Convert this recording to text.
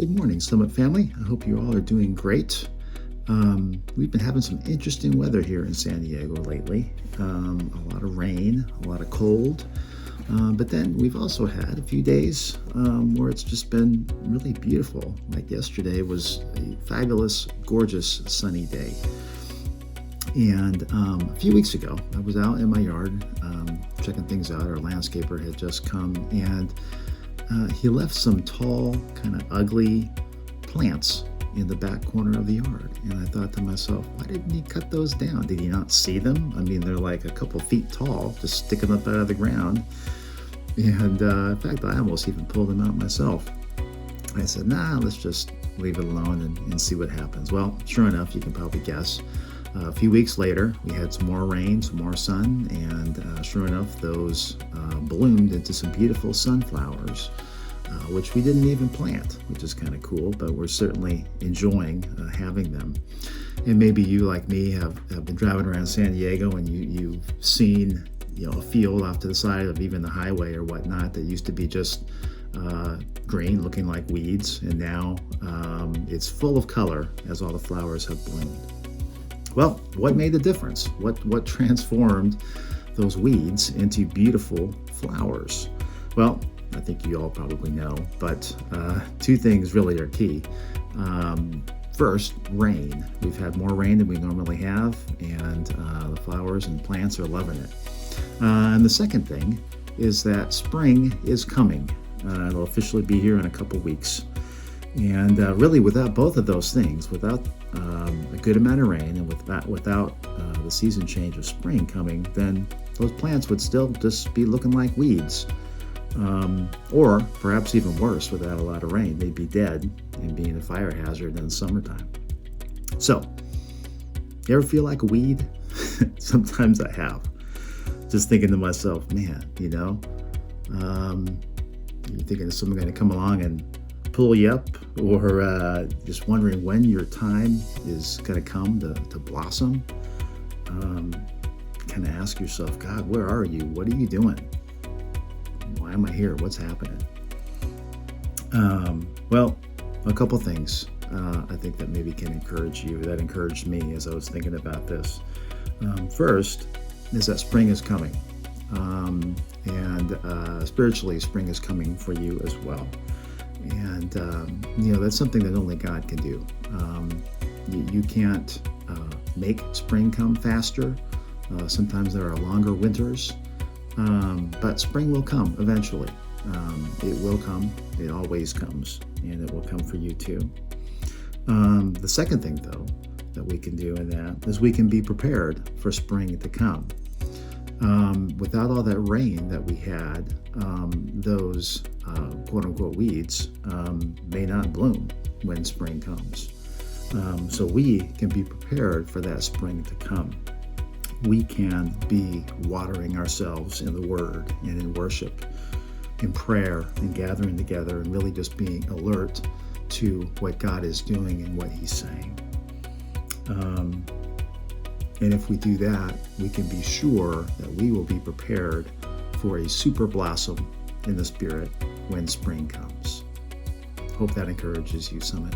Good morning, Summit family. I hope you all are doing great. We've been having some interesting weather here in San Diego lately. A lot of rain, a lot of cold. But then we've also had a few days where it's just been really beautiful. Like yesterday was a fabulous, gorgeous, sunny day. And a few weeks ago, I was out in my yard checking things out. Our landscaper had just come and he left some tall, kind of ugly plants in the back corner of the yard. And I thought to myself, why didn't he cut those down? Did he not see them? I mean, they're like a couple feet tall, just sticking up out of the ground. And in fact, I almost even pulled them out myself. I said, nah, let's just leave it alone and see what happens. Well, sure enough, you can probably guess. A few weeks later, we had some more rain, some more sun, and sure enough, those bloomed into some beautiful sunflowers, which we didn't even plant, which is kind of cool, but we're certainly enjoying having them. And maybe you, like me, have been driving around San Diego and you've seen a field off to the side of even the highway or whatnot that used to be just green, looking like weeds, and now it's full of color as all the flowers have bloomed. Well, what made the difference? What transformed those weeds into beautiful flowers? Well, I think you all probably know, but two things really are key. First, rain. We've had more rain than we normally have, and the flowers and plants are loving it. And the second thing is that spring is coming. It'll officially be here in a couple weeks. And really, without both of those things, without a good amount of rain and without the season change of spring coming, then those plants would still just be looking like weeds. Or perhaps even worse, without a lot of rain, they'd be dead and being a fire hazard in the summertime. So, you ever feel like a weed? Sometimes I have. Just thinking to myself, man, you're thinking of someone going to come along and pull you up, or just wondering when your time is going to come to blossom. Kind of ask yourself, God, where are you? What are you doing? Why am I here? What's happening? Well, a couple things I think that maybe can encourage you, that encouraged me as I was thinking about this. First is that spring is coming. And spiritually, spring is coming for you as well. And, that's something that only God can do. You can't make spring come faster. Sometimes there are longer winters, but spring will come eventually. It will come. It always comes, and it will come for you too. The second thing, though, that we can do in that is we can be prepared for spring to come. Without all that rain that we had, those quote-unquote weeds may not bloom when spring comes. So we can be prepared for that spring to come. We can be watering ourselves in the Word and in worship, in prayer and gathering together and really just being alert to what God is doing and what He's saying. And if we do that, we can be sure that we will be prepared for a super blossom in the Spirit when spring comes. Hope that encourages you, Summit.